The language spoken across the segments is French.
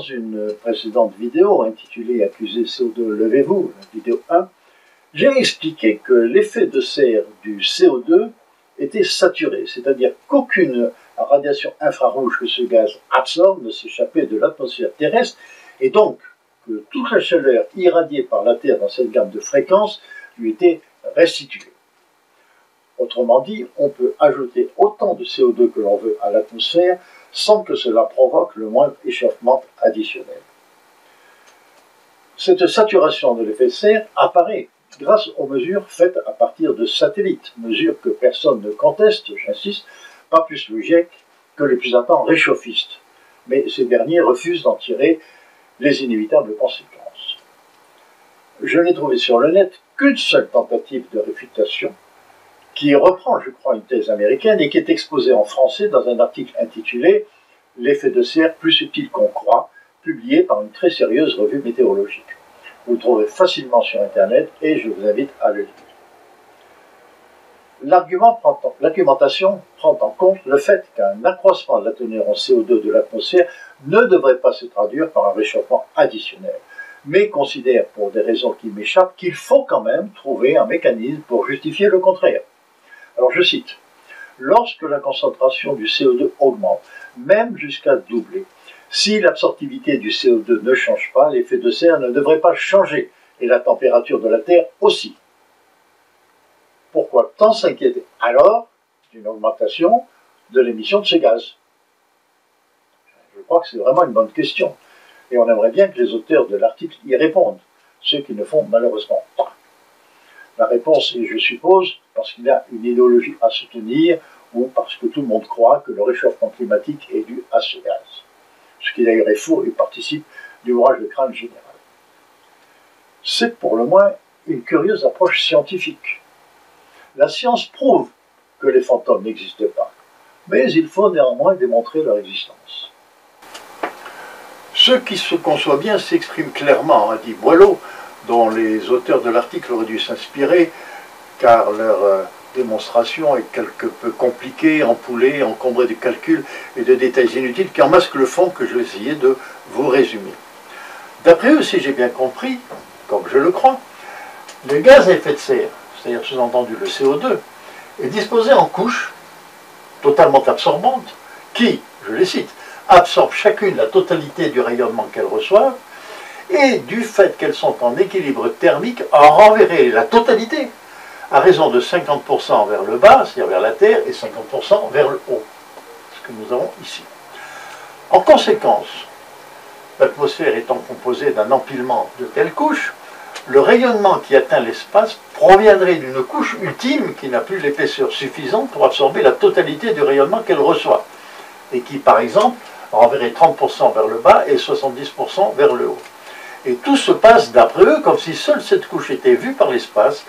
une précédente vidéo intitulée Accusé CO2, levez-vous, vidéo 1, j'ai expliqué que l'effet de serre du CO2 était saturé, c'est-à-dire qu'aucune radiation infrarouge que ce gaz absorbe ne s'échappait de l'atmosphère terrestre, et donc que toute la chaleur irradiée par la Terre dans cette gamme de fréquences lui était restituée. Autrement dit, on peut ajouter autant de CO2 que l'on veut à l'atmosphère sans que cela provoque le moindre échauffement additionnel. Cette saturation de l'effet de serre apparaît grâce aux mesures faites à partir de satellites, mesures que personne ne conteste, j'insiste, pas plus le GIEC que les plus ardents réchauffistes, mais ces derniers refusent d'en tirer les inévitables conséquences. Je n'ai trouvé sur le net qu'une seule tentative de réfutation, qui reprend, je crois, une thèse américaine et qui est exposée en français dans un article intitulé « L'effet de serre plus subtil qu'on croit », publié par une très sérieuse revue météorologique. Vous le trouverez facilement sur Internet et je vous invite à le lire. L'argumentation prend en compte le fait qu'un accroissement de la teneur en CO2 de l'atmosphère ne devrait pas se traduire par un réchauffement additionnel, mais considère, pour des raisons qui m'échappent, qu'il faut quand même trouver un mécanisme pour justifier le contraire. Alors je cite, « Lorsque la concentration du CO2 augmente, même jusqu'à doubler, si l'absorptivité du CO2 ne change pas, l'effet de serre ne devrait pas changer, et la température de la Terre aussi. Pourquoi tant s'inquiéter alors d'une augmentation de l'émission de ces gaz? Je crois que c'est vraiment une bonne question, et on aimerait bien que les auteurs de l'article y répondent, ceux qui ne font malheureusement pas. La réponse est, je suppose, parce qu'il y a une idéologie à soutenir, ou parce que tout le monde croit que le réchauffement climatique est dû à ce gaz. Ce qui d'ailleurs est faux et participe du bourrage de crâne général. C'est pour le moins une curieuse approche scientifique. La science prouve que les fantômes n'existent pas, mais il faut néanmoins démontrer leur existence. Ce qui se conçoit bien s'exprime clairement, a dit Boileau, dont les auteurs de l'article auraient dû s'inspirer, car leur démonstration est quelque peu compliquée, empoulée, encombrée de calculs et de détails inutiles qui en masquent le fond que je vais essayer de vous résumer. D'après eux, si j'ai bien compris, comme je le crois, le gaz à effet de serre, c'est-à-dire sous-entendu le CO2, est disposé en couches totalement absorbantes qui, je les cite, absorbent chacune la totalité du rayonnement qu'elles reçoivent et du fait qu'elles sont en équilibre thermique, en renverraient la totalité à raison de 50% vers le bas, c'est-à-dire vers la Terre, et 50% vers le haut, ce que nous avons ici. En conséquence, l'atmosphère étant composée d'un empilement de telles couches, le rayonnement qui atteint l'espace proviendrait d'une couche ultime qui n'a plus l'épaisseur suffisante pour absorber la totalité du rayonnement qu'elle reçoit, et qui, par exemple, renverrait 30% vers le bas et 70% vers le haut. Et tout se passe, d'après eux, comme si seule cette couche était vue par l'espace,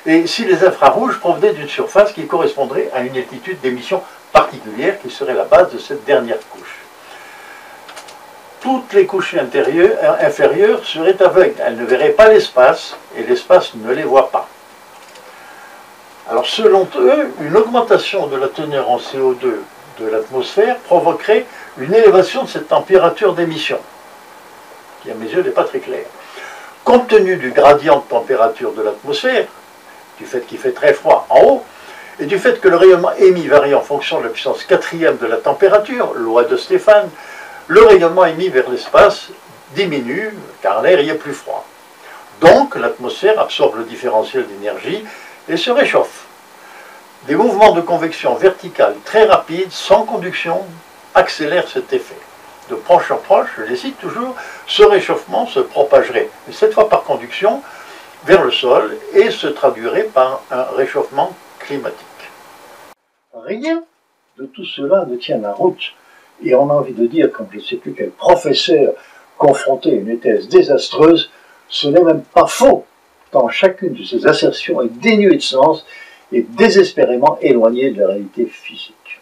et si les infrarouges provenaient d'une surface qui correspondrait à une altitude d'émission particulière qui serait la base de cette dernière couche. Toutes les couches inférieures seraient aveugles, elles ne verraient pas l'espace, et l'espace ne les voit pas. Alors selon eux, une augmentation de la teneur en CO2 de l'atmosphère provoquerait une élévation de cette température d'émission, qui à mes yeux n'est pas très claire. Compte tenu du gradient de température de l'atmosphère, du fait qu'il fait très froid en haut, et du fait que le rayonnement émis varie en fonction de la puissance quatrième de la température, loi de Stéphane, le rayonnement émis vers l'espace diminue, car l'air y est plus froid. Donc, l'atmosphère absorbe le différentiel d'énergie et se réchauffe. Des mouvements de convection verticale très rapides, sans conduction, accélèrent cet effet. De proche en proche, je les cite toujours, ce réchauffement se propagerait, mais cette fois par conduction, vers le sol et se traduirait par un réchauffement climatique. Rien de tout cela ne tient la route, et on a envie de dire, comme je ne sais plus quel professeur confronté à une thèse désastreuse, ce n'est même pas faux, tant chacune de ces assertions est dénuée de sens et désespérément éloignée de la réalité physique.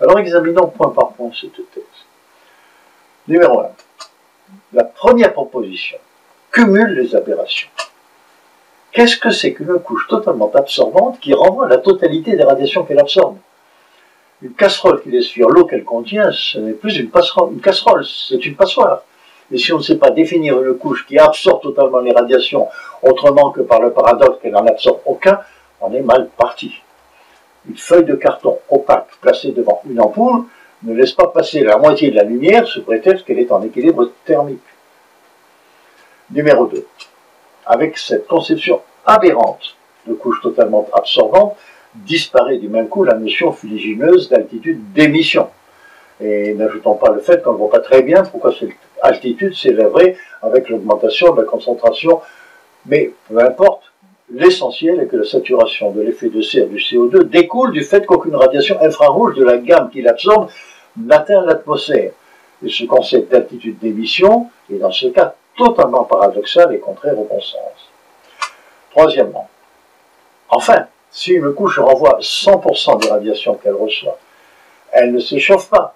Alors examinons point par point cette thèse. Numéro 1. La première proposition cumule les aberrations. Qu'est-ce que c'est qu'une couche totalement absorbante qui renvoie la totalité des radiations qu'elle absorbe? Une casserole qui laisse fuir l'eau qu'elle contient, ce n'est plus une casserole, c'est une passoire. Et si on ne sait pas définir une couche qui absorbe totalement les radiations, autrement que par le paradoxe qu'elle n'en absorbe aucun, on est mal parti. Une feuille de carton opaque placée devant une ampoule ne laisse pas passer la moitié de la lumière sous prétexte qu'elle est en équilibre thermique. Numéro 2. Avec cette conception aberrante de couche totalement absorbante, disparaît du même coup la notion fuligineuse d'altitude d'émission. Et n'ajoutons pas le fait qu'on ne voit pas très bien pourquoi cette altitude s'élèverait avec l'augmentation de la concentration, mais peu importe, l'essentiel est que la saturation de l'effet de serre du CO2 découle du fait qu'aucune radiation infrarouge de la gamme qu'il absorbe n'atteint l'atmosphère. Et ce concept d'altitude d'émission est dans ce cas totalement paradoxal et contraire au bon sens. Troisièmement, enfin, si une couche renvoie 100% des radiations qu'elle reçoit, elle ne s'échauffe pas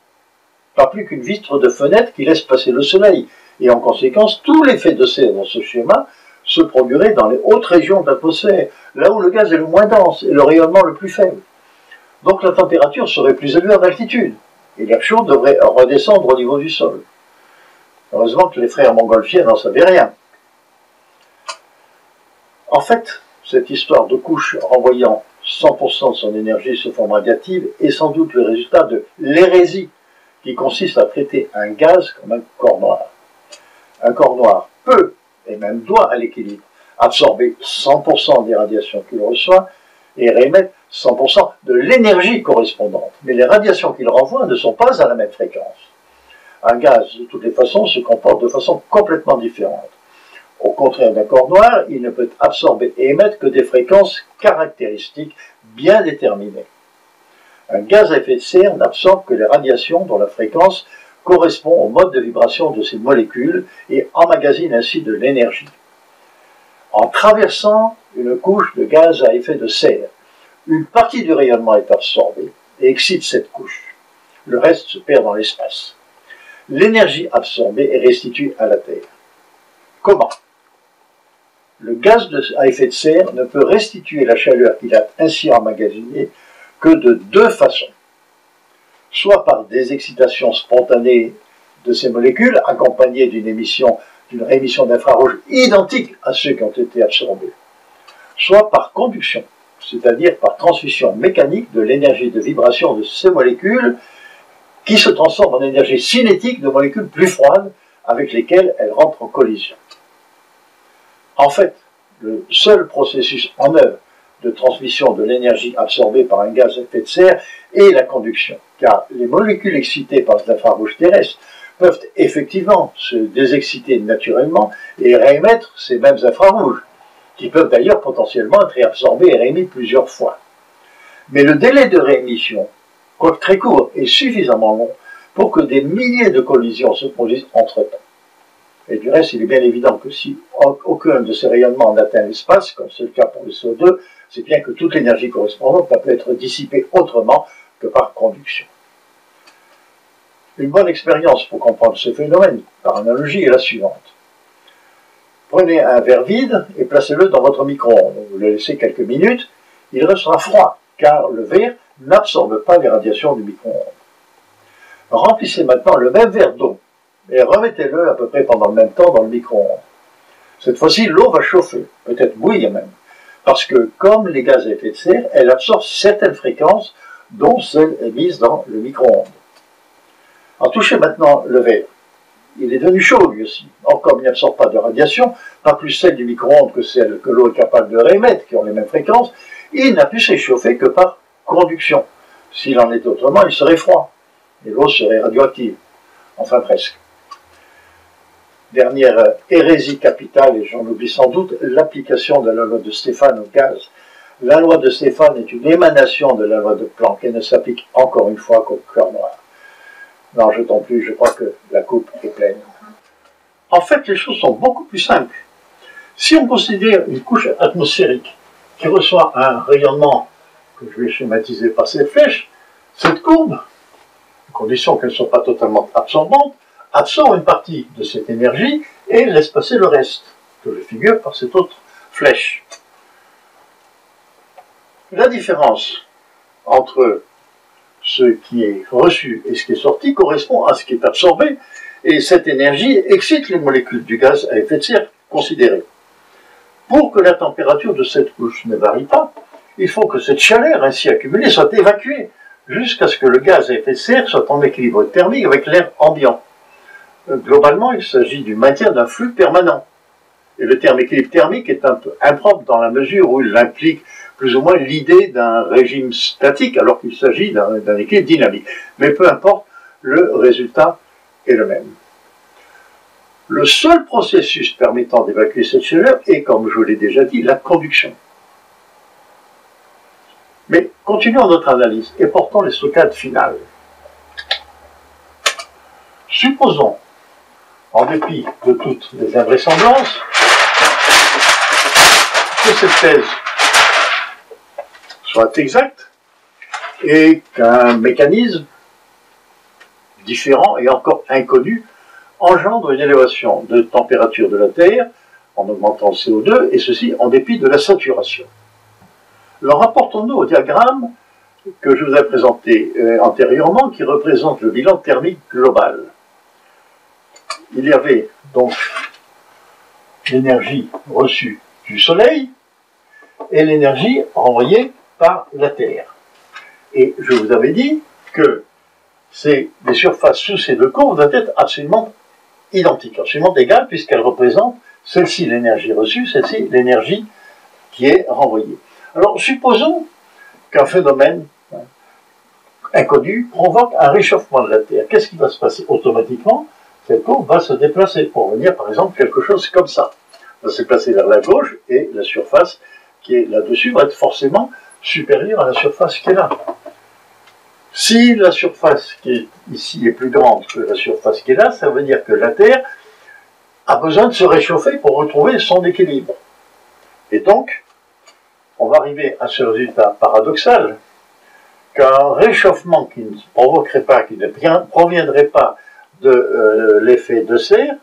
plus qu'une vitre de fenêtre qui laisse passer le soleil, et en conséquence, tout l'effet de serre dans ce schéma se produirait dans les hautes régions de l'atmosphère, là où le gaz est le moins dense et le rayonnement le plus faible. Donc la température serait plus élevée en altitude, et l'air chaud devrait redescendre au niveau du sol. Heureusement que les frères montgolfiers n'en savaient rien. En fait, cette histoire de couche renvoyant 100% de son énergie sous forme radiative est sans doute le résultat de l'hérésie qui consiste à traiter un gaz comme un corps noir. Un corps noir peut, et même doit à l'équilibre, absorber 100% des radiations qu'il reçoit et réémettre 100% de l'énergie correspondante. Mais les radiations qu'il renvoie ne sont pas à la même fréquence. Un gaz, de toutes les façons, se comporte de façon complètement différente. Au contraire d'un corps noir, il ne peut absorber et émettre que des fréquences caractéristiques bien déterminées. Un gaz à effet de serre n'absorbe que les radiations dont la fréquence correspond au mode de vibration de ces molécules et emmagasine ainsi de l'énergie. En traversant une couche de gaz à effet de serre, une partie du rayonnement est absorbée et excite cette couche. Le reste se perd dans l'espace. L'énergie absorbée est restituée à la Terre. Comment? Le gaz à effet de serre ne peut restituer la chaleur qu'il a ainsi emmagasinée que de deux façons. Soit par des excitations spontanées de ces molécules, accompagnées d'une réémission d'infrarouge identique à ceux qui ont été absorbés. Soit par conduction, c'est-à-dire par transmission mécanique de l'énergie de vibration de ces molécules qui se transforme en énergie cinétique de molécules plus froides avec lesquelles elles rentrent en collision. En fait, le seul processus en œuvre de transmission de l'énergie absorbée par un gaz à effet de serre est la conduction, car les molécules excitées par l'infrarouge terrestre peuvent effectivement se désexciter naturellement et réémettre ces mêmes infrarouges, qui peuvent d'ailleurs potentiellement être réabsorbés et réémis plusieurs fois. Mais le délai de réémission, quoique très court, est suffisamment long pour que des milliers de collisions se produisent entre-temps. Et du reste, il est bien évident que si aucun de ces rayonnements n'atteint l'espace, comme c'est le cas pour le CO2, c'est bien que toute l'énergie correspondante peut être dissipée autrement que par conduction. Une bonne expérience pour comprendre ce phénomène, par analogie, est la suivante. Prenez un verre vide et placez-le dans votre micro-ondes. Vous le laissez quelques minutes, il restera froid, car le verre n'absorbe pas les radiations du micro-ondes. Remplissez maintenant le même verre d'eau et remettez-le à peu près pendant le même temps dans le micro-ondes. Cette fois-ci, l'eau va chauffer, peut-être bouillir même, parce que, comme les gaz à effet de serre, elle absorbe certaines fréquences, dont celles émises dans le micro-ondes. En touchez maintenant le verre. Il est devenu chaud lui aussi. Or, comme il n'absorbe pas de radiation, pas plus celle du micro-ondes que celle que l'eau est capable de réémettre, qui ont les mêmes fréquences, il n'a pu s'échauffer que par conduction. S'il en était autrement, il serait froid, et l'eau serait radioactive. Enfin, presque. Dernière hérésie capitale, et j'en oublie sans doute, l'application de la loi de Stéphane au gaz. La loi de Stéphane est une émanation de la loi de Planck et ne s'applique encore une fois qu'au corps noir. N'en jetons plus, je crois que la coupe est pleine. En fait, les choses sont beaucoup plus simples. Si on considère une couche atmosphérique qui reçoit un rayonnement que je vais schématiser par cette flèche, cette courbe, à condition qu'elle ne soit pas totalement absorbante, absorbe une partie de cette énergie et laisse passer le reste, que je figure par cette autre flèche. La différence entre ce qui est reçu et ce qui est sorti correspond à ce qui est absorbé, et cette énergie excite les molécules du gaz à effet de serre considérées. Pour que la température de cette couche ne varie pas, il faut que cette chaleur ainsi accumulée soit évacuée jusqu'à ce que le gaz à effet de serre soit en équilibre thermique avec l'air ambiant. Globalement, il s'agit du maintien d'un flux permanent. Et le terme équilibre thermique est un peu impropre dans la mesure où il implique plus ou moins l'idée d'un régime statique alors qu'il s'agit d'un équilibre dynamique. Mais peu importe, le résultat est le même. Le seul processus permettant d'évacuer cette chaleur est, comme je vous l'ai déjà dit, la conduction. Mais continuons notre analyse et portons les stockades finales. Supposons, en dépit de toutes les invraisemblances, que cette thèse soit exacte et qu'un mécanisme différent et encore inconnu engendre une élévation de température de la Terre en augmentant le CO2, et ceci en dépit de la saturation. Alors rapportons-nous au diagramme que je vous ai présenté antérieurement, qui représente le bilan thermique global. Il y avait donc l'énergie reçue du Soleil et l'énergie renvoyée par la Terre. Et je vous avais dit que les surfaces sous ces deux courbes doivent être absolument identiques, absolument égales, puisqu'elles représentent celle-ci l'énergie reçue, celle-ci l'énergie qui est renvoyée. Alors supposons qu'un phénomène inconnu provoque un réchauffement de la Terre. Qu'est-ce qui va se passer? Automatiquement, cette courbe va se déplacer pour venir, par exemple, quelque chose comme ça. Elle va se déplacer vers la gauche et la surface qui est là-dessus va être forcément supérieure à la surface qui est là. Si la surface qui est ici est plus grande que la surface qui est là, ça veut dire que la Terre a besoin de se réchauffer pour retrouver son équilibre. Et donc, on va arriver à ce résultat paradoxal qu'un réchauffement qui ne provoquerait pas, qui ne proviendrait pas de l'effet de serre,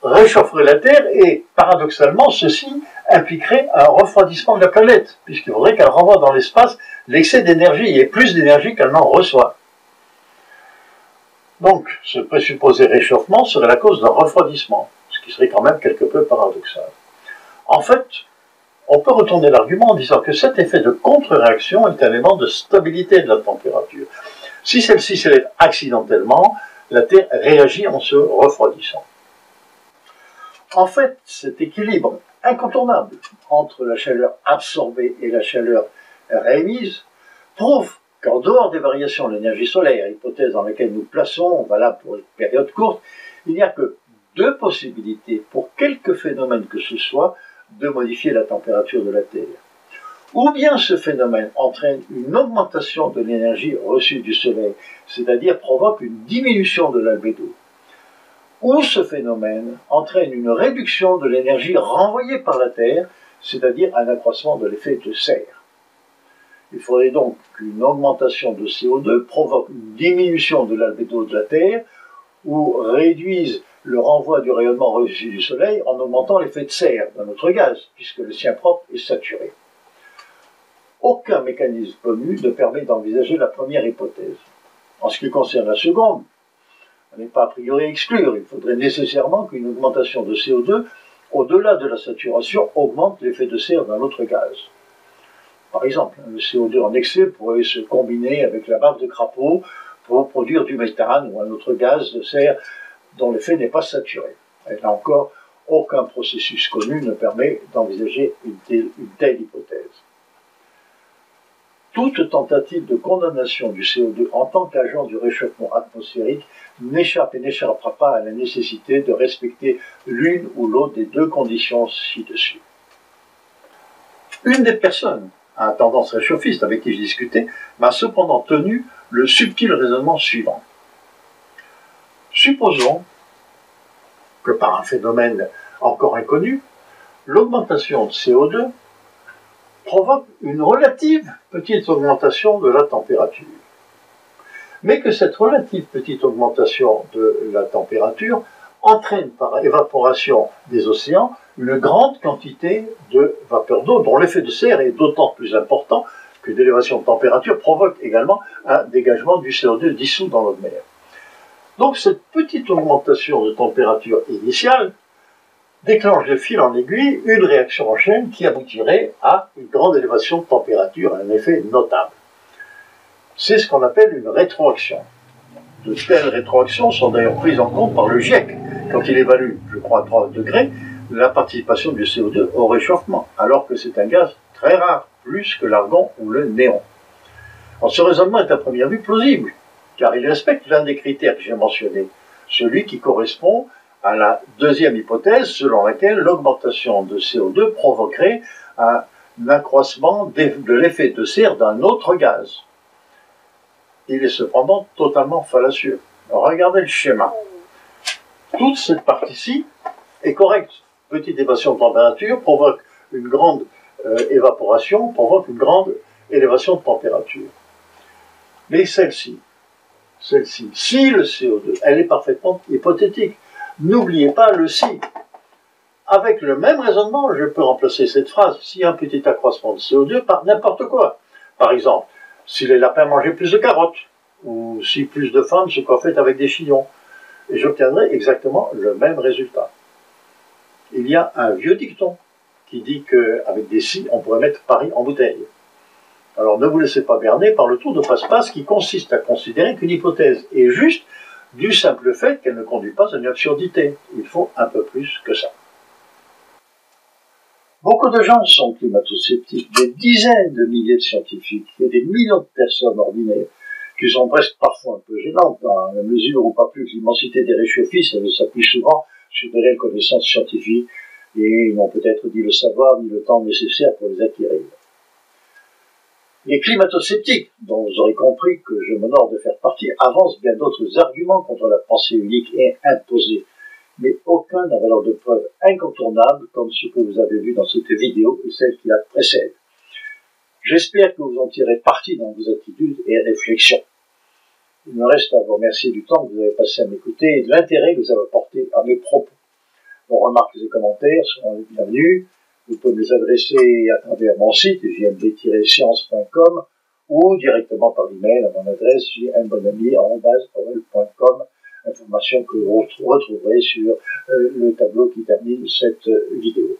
réchaufferait la Terre et, paradoxalement, ceci impliquerait un refroidissement de la planète, puisqu'il faudrait qu'elle renvoie dans l'espace l'excès d'énergie et plus d'énergie qu'elle n'en reçoit. Donc, ce présupposé réchauffement serait la cause d'un refroidissement, ce qui serait quand même quelque peu paradoxal. En fait, on peut retourner l'argument en disant que cet effet de contre-réaction est un élément de stabilité de la température. Si celle-ci s'élève accidentellement, la Terre réagit en se refroidissant. En fait, cet équilibre incontournable entre la chaleur absorbée et la chaleur réémise prouve qu'en dehors des variations de l'énergie solaire, hypothèse dans laquelle nous plaçons, valable pour une période courte, il n'y a que deux possibilités pour quelque phénomène que ce soit de modifier la température de la Terre. Ou bien ce phénomène entraîne une augmentation de l'énergie reçue du Soleil, c'est-à-dire provoque une diminution de l'albédo. Ou ce phénomène entraîne une réduction de l'énergie renvoyée par la Terre, c'est-à-dire un accroissement de l'effet de serre. Il faudrait donc qu'une augmentation de CO2 provoque une diminution de l'albédo de la Terre ou réduise le renvoi du rayonnement reçu du Soleil en augmentant l'effet de serre d'un autre gaz, puisque le sien propre est saturé. Aucun mécanisme connu ne permet d'envisager la première hypothèse. En ce qui concerne la seconde, on n'est pas a priori à exclure. Il faudrait nécessairement qu'une augmentation de CO2, au-delà de la saturation, augmente l'effet de serre d'un autre gaz. Par exemple, le CO2 en excès pourrait se combiner avec la bave de crapaud pour produire du méthane ou un autre gaz de serre dont l'effet n'est pas saturé. Et là encore, aucun processus connu ne permet d'envisager une telle hypothèse. Toute tentative de condamnation du CO2 en tant qu'agent du réchauffement atmosphérique n'échappe et n'échappera pas à la nécessité de respecter l'une ou l'autre des deux conditions ci-dessus. Une des personnes à tendance réchauffiste avec qui je discutais m'a cependant tenu le subtil raisonnement suivant. Supposons que par un phénomène encore inconnu, l'augmentation de CO2 provoque une relative petite augmentation de la température. Mais que cette relative petite augmentation de la température entraîne par évaporation des océans une grande quantité de vapeur d'eau dont l'effet de serre est d'autant plus important qu'une élévation de température provoque également un dégagement du CO2 dissous dans l'eau de mer. Donc cette petite augmentation de température initiale déclenche de fil en aiguille une réaction en chaîne qui aboutirait à une grande élévation de température, un effet notable. C'est ce qu'on appelle une rétroaction. De telles rétroactions sont d'ailleurs prises en compte par le GIEC quand il évalue, je crois à 3 degrés, la participation du CO2 au réchauffement, alors que c'est un gaz très rare, plus que l'argon ou le néon. Alors, ce raisonnement est à première vue plausible, car il respecte l'un des critères que j'ai mentionné, celui qui correspond à la deuxième hypothèse selon laquelle l'augmentation de CO2 provoquerait un accroissement de l'effet de serre d'un autre gaz. Il est cependant totalement fallacieux. Alors, regardez le schéma. Toute cette partie-ci est correcte. Petite élévation de température provoque une grande évaporation, provoque une grande élévation de température. Mais celle-ci, si le CO2, elle est parfaitement hypothétique. N'oubliez pas le si. Avec le même raisonnement, je peux remplacer cette phrase si un petit accroissement de CO2 par n'importe quoi. Par exemple, si les lapins mangeaient plus de carottes, ou si plus de femmes se coiffaient avec des chignons, et j'obtiendrai exactement le même résultat. Il y a un vieux dicton qui dit qu'avec des si, on pourrait mettre Paris en bouteille. Alors ne vous laissez pas berner par le tour de passe-passe qui consiste à considérer qu'une hypothèse est juste du simple fait qu'elle ne conduit pas à une absurdité. Il faut un peu plus que ça. Beaucoup de gens sont climato-sceptiques, des dizaines de milliers de scientifiques et des millions de personnes ordinaires qui sont presque parfois un peu gênantes dans la mesure où pas plus que l'immensité des réchauffistes, elles s'appuient souvent sur de réelles connaissances scientifiques et n'ont peut-être ni le savoir ni le temps nécessaire pour les acquérir. Les climato-sceptiques, dont vous aurez compris que je m'honore de faire partie, avancent bien d'autres arguments contre la pensée unique et imposée, mais aucun n'a valeur de preuve incontournable comme ce que vous avez vu dans cette vidéo et celle qui la précède. J'espère que vous en tirez parti dans vos attitudes et réflexions. Il me reste à vous remercier du temps que vous avez passé à m'écouter et de l'intérêt que vous avez porté à mes propos. Vos remarques et commentaires seront les bienvenus. Vous pouvez me les adresser à travers mon site jmb-science.com ou directement par email à mon adresse jmbonami@orel.com, information que vous retrouverez sur le tableau qui termine cette vidéo.